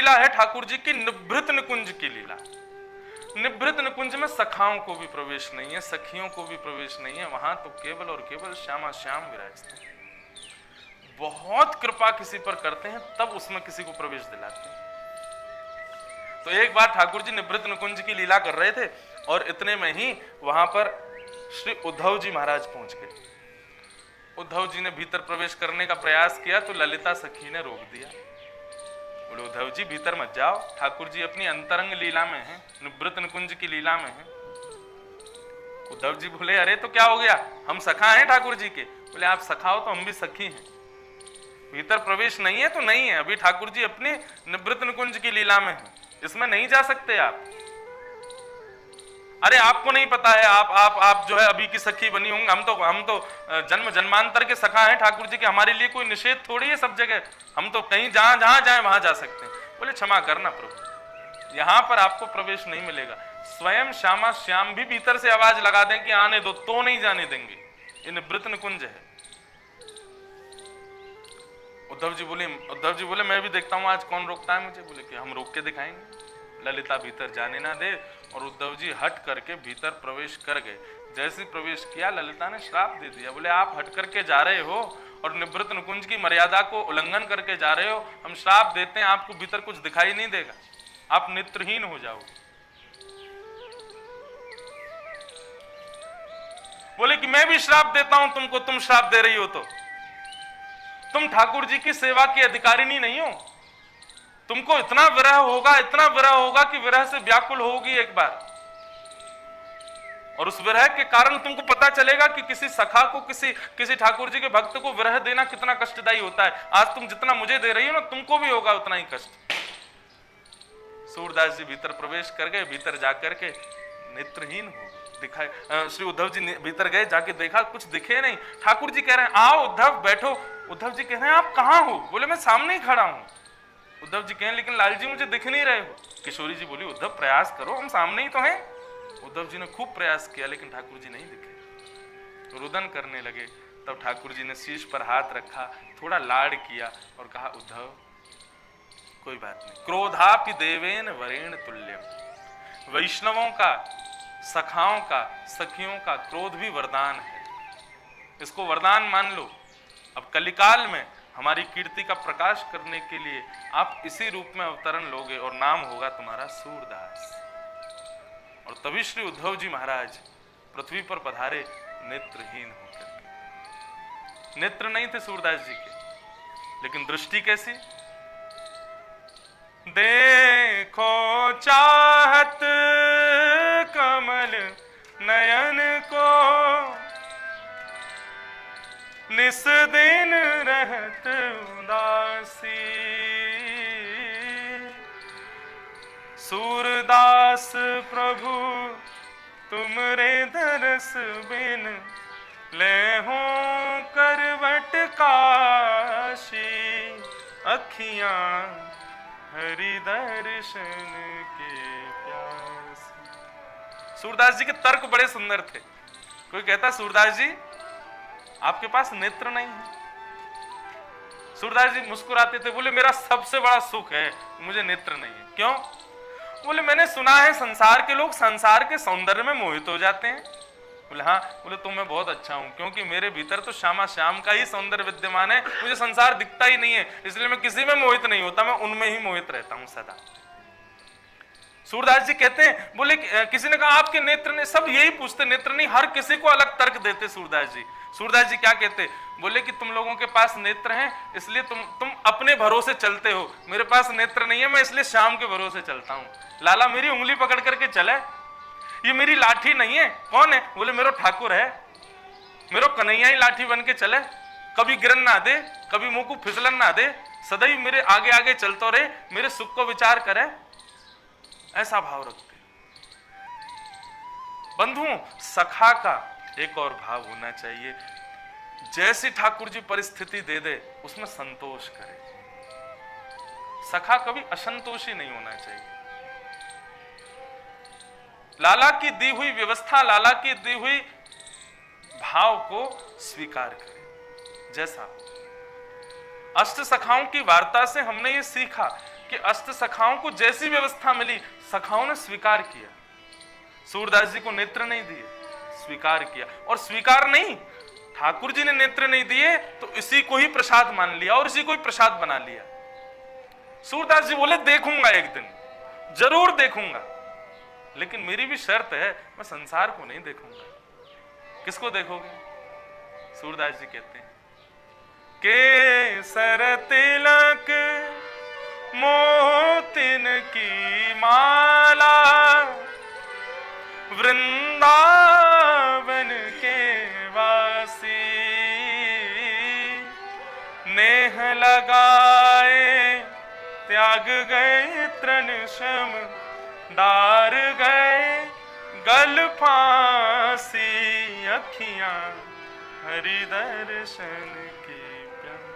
लीला है ठाकुर जी की निभृत निकुंज की लीला। निभृत निकुंज में सखाओं को भी प्रवेश नहीं है, सखियों को भी प्रवेश नहीं है, वहां तो केवल और केवल श्यामा श्याम विराजते हैं। बहुत कृपा किसी पर करते हैं तब उसमें किसी को प्रवेश दिलाते हैं। तो एक बार ठाकुर जी निभृत निकुंज की लीला कर रहे थे और इतने में ही वहां पर श्री उद्धव जी महाराज पहुंच गए। उद्धव जी ने भीतर प्रवेश करने का प्रयास किया तो ललिता सखी ने रोक दिया। बोले उद्धव जी भीतर मत जाओ, ठाकुर जी अपनी अंतरंग लीला में हैं, निवृत्त निकुंज की लीला में हैं। उद्धव जी बोले अरे तो क्या हो गया, हम सखा हैं ठाकुर जी के। बोले आप सखा हो तो हम भी सखी हैं, भीतर प्रवेश नहीं है तो नहीं है, अभी ठाकुर जी अपनी निवृत्त निकुंज की लीला में हैं, इसमें नहीं जा सकते आप। अरे आपको नहीं पता है, आप जो है अभी की सखी बनी होंगी, हम तो जन्म जन्मांतर के सखा हैं ठाकुर जी के, हमारे लिए कोई निषेध थोड़ी है सब जगह, हम तो कहीं जहां जाए वहां जा सकते हैं। बोले क्षमा करना प्रभु, यहां पर आपको प्रवेश नहीं मिलेगा। स्वयं श्यामा श्याम भी भीतर से आवाज लगा दें कि आने दो तो नहीं जाने देंगे, ये निवृत्त निकुंज है। उद्धव जी बोले मैं भी देखता हूं आज कौन रोकता है मुझे। बोले कि हम रोक के दिखाएंगे। ललिता भीतर जाने ना दे और उद्धव जी हट करके भीतर प्रवेश कर गए। जैसे प्रवेश किया ललिता ने श्राप दे दिया। बोले आप हट करके जा रहे हो और निवृत्त निकुंज की मर्यादा को उल्लंघन करके जा रहे हो, हम श्राप देते हैं आपको भीतर कुछ दिखाई नहीं देगा, आप नेत्रहीन हो जाओगे। बोले कि मैं भी श्राप देता हूं तुमको, तुम श्राप दे रही हो तो तुम ठाकुर जी की सेवा की अधिकारिणी नहीं हो, तुमको इतना विरह होगा कि विरह से व्याकुल होगी एक बार, और उस विरह के कारण तुमको पता चलेगा कि किसी सखा को किसी ठाकुर जी के भक्त को विरह देना कितना कष्टदायी होता है। आज तुम जितना मुझे दे रही हो ना, तुमको भी होगा उतना ही कष्ट। सूरदास जी भीतर प्रवेश कर गए, भीतर जाकर के नेत्रहीन हो दिखाए। श्री उद्धव जी भीतर गए, जाके देखा कुछ दिखे नहीं। ठाकुर जी कह रहे हैं आओ उद्धव बैठो। उद्धव जी कह रहे हैं आप कहां हो। बोले मैं सामने ही खड़ा हूं। उद्धव जी कहें लेकिन लाल जी मुझे दिख नहीं रहे हो। किशोरी जी बोली उद्धव प्रयास करो, हम सामने ही तो हैं। उद्धव जी ने खूब प्रयास किया लेकिन ठाकुर जी नहीं दिखे। रुदन करने लगे, तब ठाकुर जी ने शीश पर हाथ रखा, थोड़ा लाड किया और कहा उद्धव कोई बात नहीं, क्रोधापि देवेन वरेण तुल्यम। वैष्णवों का, सखाओं का, सखियों का क्रोध भी वरदान है, इसको वरदान मान लो। अब कलिकाल में हमारी कीर्ति का प्रकाश करने के लिए आप इसी रूप में अवतरण लोगे और नाम होगा तुम्हारा सूरदास। और तभी श्री उद्धव जी महाराज पृथ्वी पर पधारे नेत्रहीन होकर। नेत्र नहीं थे सूरदास जी के, लेकिन दृष्टि कैसी। देखो चाहत कमल नयन को, निस दिन रहत उदासी। सूरदास प्रभु तुमरे दरस बिन, ले हो करवट काशी। अखियां हरि दर्शन के प्यास। सूरदास जी के तर्क बड़े सुंदर थे। कोई कहता सूरदास जी आपके पास नेत्र नहीं है। सूरदास जी मुस्कुराते थे, बोले मेरा सबसे बड़ा सुख है मुझे नेत्र नहीं है। क्यों? बोले मैंने सुना है संसार के लोग संसार के सौंदर्य में मोहित हो जाते हैं। बोले हाँ। बोले तो मैं बहुत अच्छा हूं, क्योंकि मेरे भीतर तो श्यामा श्याम का ही सौंदर्य विद्यमान है, मुझे संसार दिखता ही नहीं है, इसलिए मैं किसी में मोहित नहीं होता, मैं उनमें ही मोहित रहता हूं सदा। सूरदास जी कहते हैं, बोले किसी ने कहा आपके नेत्र ने, सब यही पूछते नेत्र नहीं, हर किसी को अलग तर्क देते सूरदास जी। सूरदास जी क्या कहते, बोले कि तुम लोगों के पास नेत्र हैं इसलिए तुम अपने भरोसे चलते हो, मेरे पास नेत्र नहीं है, मैं इसलिए श्याम के भरोसे चलता हूं। लाला मेरी उंगली पकड़ करके चले, ये मेरी लाठी नहीं है। कौन है? बोले मेरो ठाकुर है, मेरो कन्हैया ही लाठी बन के चले, कभी गिरन ना दे, कभी मुंह को फिसलन ना दे, सदैव मेरे आगे आगे चलते रहे, मेरे सुख को विचार करे, ऐसा भाव रखते। बंधुओं, सखा का एक और भाव होना चाहिए, जैसी ठाकुर जी परिस्थिति दे दे उसमें संतोष करे। सखा कभी असंतोषी नहीं होना चाहिए। लाला की दी हुई व्यवस्था, लाला की दी हुई भाव को स्वीकार करे जैसा। अष्ट सखाओं की वार्ता से हमने ये सीखा कि अष्ट सखाओं को जैसी व्यवस्था मिली सखाओं ने स्वीकार किया। सूरदास जी को नेत्र नहीं दिए, स्वीकार किया। और स्वीकार नहीं, ठाकुर जी ने नेत्र नहीं दिए तो इसी को ही प्रसाद मान लिया और इसी को ही प्रसाद बना लिया। सूरदास जी बोले देखूंगा एक दिन, जरूर देखूंगा, लेकिन मेरी भी शर्त है, मैं संसार को नहीं देखूंगा। किसको देखोगे? सूरदास जी कहते हैं केसर तिलक मोतिन की माला, वृंदावन के वासी, नेह लगाए त्याग गए तृण शम, डार गए गल फांसी, अखियां हरि दर्शन की प्यास।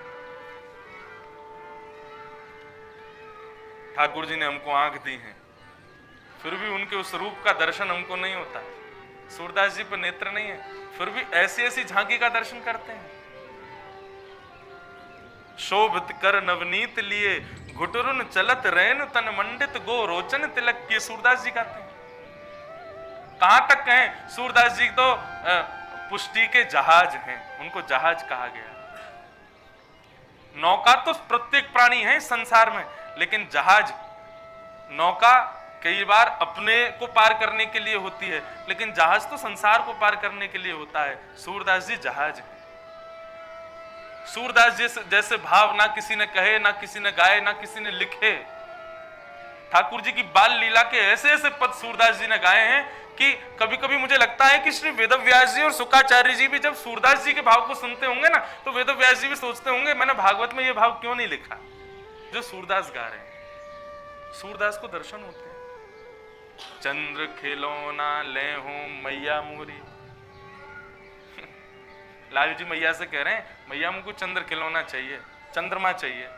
ठाकुर जी ने हमको आंख दी है, फिर भी उनके उस रूप का दर्शन हमको नहीं होता। सूरदास जी पर नेत्र नहीं है, फिर भी ऐसी ऐसी झांकी का दर्शन करते हैं। शोभित कर नवनीत लिए, घुटरुन चलत रैन तन मंडित, गो रोचन तिलक किए। सूरदास जी कहते हैं। कहां तक कहें? सूरदास जी तो पुष्टि के जहाज हैं, उनको जहाज कहा गया। नौका तो प्रत्येक प्राणी है इस संसार में, लेकिन जहाज, नौका कई बार अपने को पार करने के लिए होती है, लेकिन जहाज तो संसार को पार करने के लिए होता है। सूरदास जी जहाज है। सूरदास जी जैसे भाव ना किसी ने कहे, ना किसी ने गाए, ना किसी ने लिखे। ठाकुर जी की बाल लीला के ऐसे ऐसे पद सूरदास जी ने गाए हैं कि कभी कभी मुझे लगता है कि श्री वेदव्यास जी और शुक्राचार्य जी भी जब सूरदास जी के भाव को सुनते होंगे ना, तो वेदव्यास जी भी सोचते होंगे मैंने भागवत में ये भाव क्यों नहीं लिखा जो सूरदास गा रहे हैं। सूरदास को दर्शन होते हैं। चंद्र खिलौना ले हूं मैया मोरी। लाल जी मैया से कह रहे हैं मैया मुझको चंद्र खिलौना चाहिए, चंद्रमा चाहिए।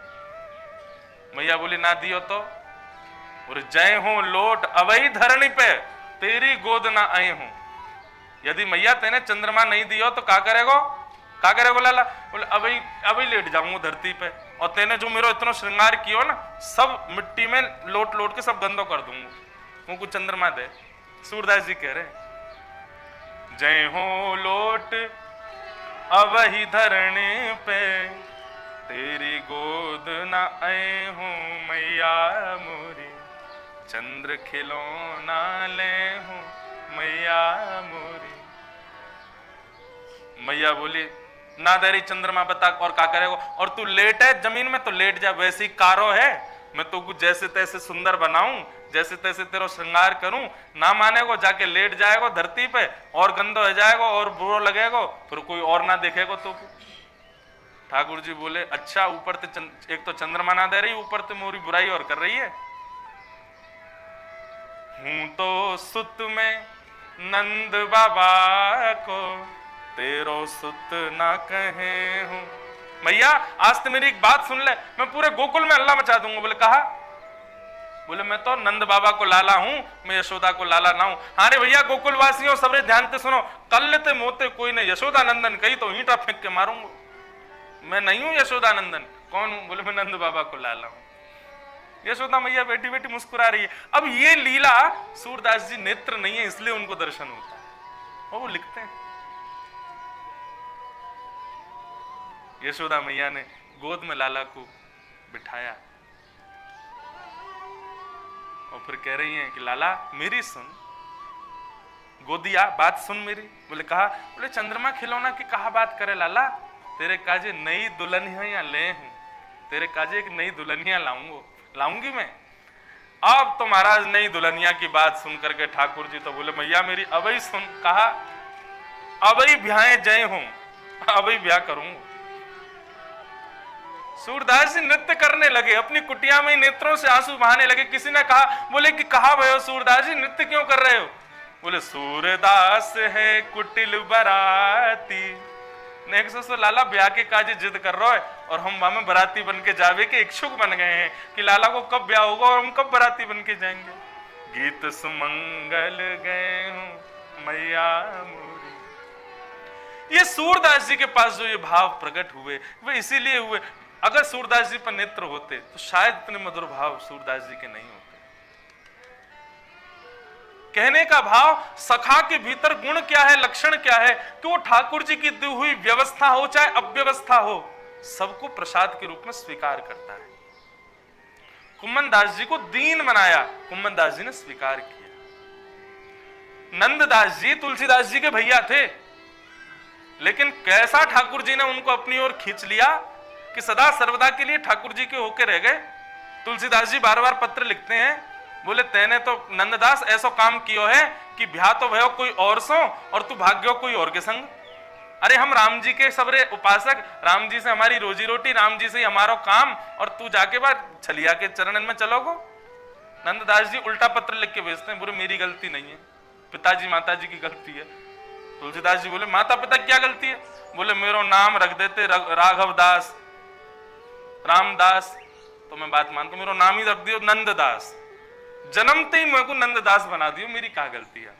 मैया बोली ना दियो तो, और जय हो लोट अवई धरणी पे, तेरी गोद ना आए हूं। यदि मैया तेने चंद्रमा नहीं दियो तो का करेगो? का करेगो लाला? बोले अभी अभी लेट जाऊंगा धरती पे, और तेने जो मेरा इतना श्रृंगार किया ना, सब मिट्टी में लोट लोट के सब गंदो कर दूंगा, मुझको चंद्रमा दे। सूरदास जी कह रहे जय हो लोट अवही धरणी पे, तेरी गोद ना आए हूं मैया मोरी, चंद्र खिलौना ले हूं मैया मोरी। मैया बोली ना देरी चंद्रमा बता और का करेगो? और तू लेट है जमीन में तो लेट जा, वैसी कारो है, मैं तो कुछ जैसे तैसे सुंदर बनाऊं, जैसे तैसे तेरा श्रृंगार करूं। ना मानेगो जाके लेट जाएगो धरती पे, और गंदो हो जाएगो और बुरो लगेगो, फिर कोई और ना देखेगो तो। ठाकुर जी बोले अच्छा, ऊपर ते एक तो चंद्रमा ना दे रही, ऊपर ते मोरी बुराई और कर रही है। हूं तो सुत में नंद बाबा को, तेरो सुत ना कहे हूं। मैया आज तो मेरी एक बात सुन ले, मैं पूरे गोकुल में हल्ला मचा दूंगा। बोले कहा? बोले मैं तो नंद बाबा को लाला हूं, मैं यशोदा को लाला ना हूं। अरे भैया गोकुल वासियों सबरे ध्यान से सुनो, कल ते मोते कोई ने यशोदा नंदन कही तो ईंटा फेंक के मारूंगा। मैं नहीं हूं यशोदा नंदन। कौन हूं? बोले मैं नंद बाबा को लाला हूं। यशोदा मैया बैठी बैठी मुस्कुरा रही है। अब ये लीला सूरदास जी नेत्र नहीं है इसलिए उनको दर्शन होता है, और वो लिखते हैं यशोदा मैया ने गोद में लाला को बिठाया और फिर कह रही हैं कि लाला मेरी सुन, गोदिया बात सुन मेरी। बोले कहा? बोले चंद्रमा खिलौना की कहा बात करे लाला, तेरे काजे नई दुल्हनिया ले हूं, तेरे काजे एक नई दुल्हनिया लाऊंगी मैं। अब तो महाराज नई दुल्हनिया की बात सुन करके ठाकुर जी तो बोले मैया मेरी अबई सुन। कहा? अबई ब्याह जय हूं, अबई ब्याह करूंगा। सूरदास जी नृत्य करने लगे, अपनी कुटिया में नेत्रों से आंसू बहाने लगे। किसी ने कहा, बोले कि कहा भयो सूरदास जी नृत्य क्यों कर रहे हो? बोले सूरदास है कुटिल बराती। नेक्स्ट सो लाला ब्याह के काजे जिद कर रहा है और हम वहां में बराती बन के जावे के इच्छुक बन गए हैं कि लाला को कब ब्याह होगा और हम कब बराती बन के जाएंगे। गीत सुमंगल गए हूं मैया मोरी। ये सूरदास जी के पास जो ये भाव प्रकट हुए वे इसीलिए हुए। अगर सूरदास जी पर नेत्र होते तो शायद इतने मधुर भाव सूरदास जी के नहीं होते। कहने का भाव, सखा के भीतर गुण क्या है, लक्षण क्या है कि वो ठाकुर जी की दी हुई व्यवस्था हो चाहे अव्यवस्था हो, सबको प्रसाद के रूप में स्वीकार करता है। कुम्मन दास जी को दीन बनाया, कुम्मन दास जी ने स्वीकार किया। नंददास जी तुलसीदास जी के भैया थे, लेकिन कैसा ठाकुर जी ने उनको अपनी ओर खींच लिया कि सदा सर्वदा के लिए ठाकुर जी के होके रह गए। तुलसीदास जी बार बार पत्र लिखते हैं, बोले तेने तो नंददास ऐसा काम कियो है कि ब्याह तो भयो कोई और सो और तू भाग्यो कोई और के संग। अरे हम राम जी के सबरे उपासक, राम जी से हमारी रोजी रोटी, राम जी से ही हमारा काम, और तू जाके बाद छलिया के चरणन में चलोगो। नंददास जी उल्टा पत्र लिख के भेजते हैं, बोले मेरी गलती नहीं है, पिताजी माता जी की गलती है। तुलसीदास जी बोले माता पिता क्या गलती है? बोले मेरो नाम रख देते राघव दास, रामदास, तो मैं बात मानता हूं, मेरो नाम ही रख दियो नंददास, जन्मते ही मेरे को नंददास बना दियो, मेरी क्या गलती है?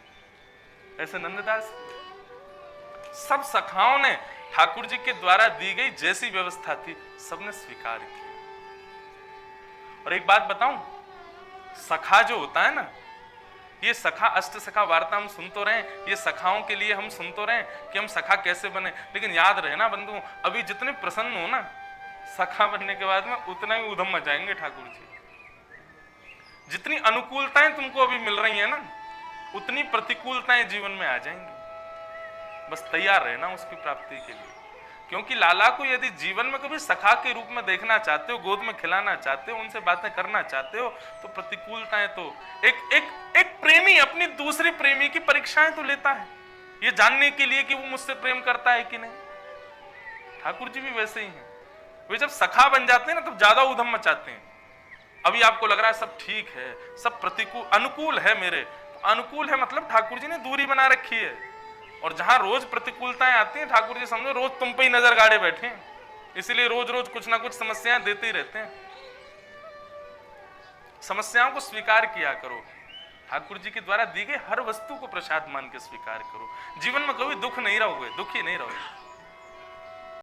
ऐसे नंददास सब सखाओं ने ठाकुर जी के द्वारा दी गई जैसी व्यवस्था थी सबने स्वीकार की। और एक बात बताऊं, सखा जो होता है ना, ये सखा अष्ट सखा वार्ता हम सुन तो रहे, ये सखाओं के लिए हम सुन तो रहे कि हम सखा कैसे बने, लेकिन याद रहे ना बंधु, अभी जितने प्रसन्न हो ना सखा बनने के बाद में उतना ही उधम मचाएंगे ठाकुर जी। जितनी अनुकूलताएं तुमको अभी मिल रही है ना, उतनी प्रतिकूलताएं जीवन में आ जाएंगी। बस तैयार रहना उसकी प्राप्ति के लिए, क्योंकि लाला को यदि जीवन में कभी सखा के रूप में देखना चाहते हो, गोद में खिलाना चाहते हो, उनसे बातें करना चाहते हो, तो प्रतिकूलताएं तो एक प्रेमी अपनी दूसरे प्रेमी की परीक्षाएं तो लेता है, ये जानने के लिए कि वो मुझसे प्रेम करता है कि नहीं। ठाकुर जी भी वैसे ही हैं, वे जब सखा बन जाते हैं ना तब ज्यादा उधम मचाते हैं। अभी आपको लग रहा है सब ठीक है, सब प्रतिकूल, अनुकूल है मेरे, तो अनुकूल है मतलब ठाकुर जी ने दूरी बना रखी है, और जहां रोज प्रतिकूलताएं आती हैं ठाकुर जी समझो रोज तुम पे ही नजर गाड़े बैठे हैं, इसीलिए रोज रोज कुछ ना कुछ समस्याएं देते ही रहते हैं। समस्याओं को स्वीकार किया करो, ठाकुर जी के द्वारा दी गई हर वस्तु को प्रसाद मान के स्वीकार करो। जीवन में कभी दुख नहीं रहोगे, दुखी नहीं रहोगे।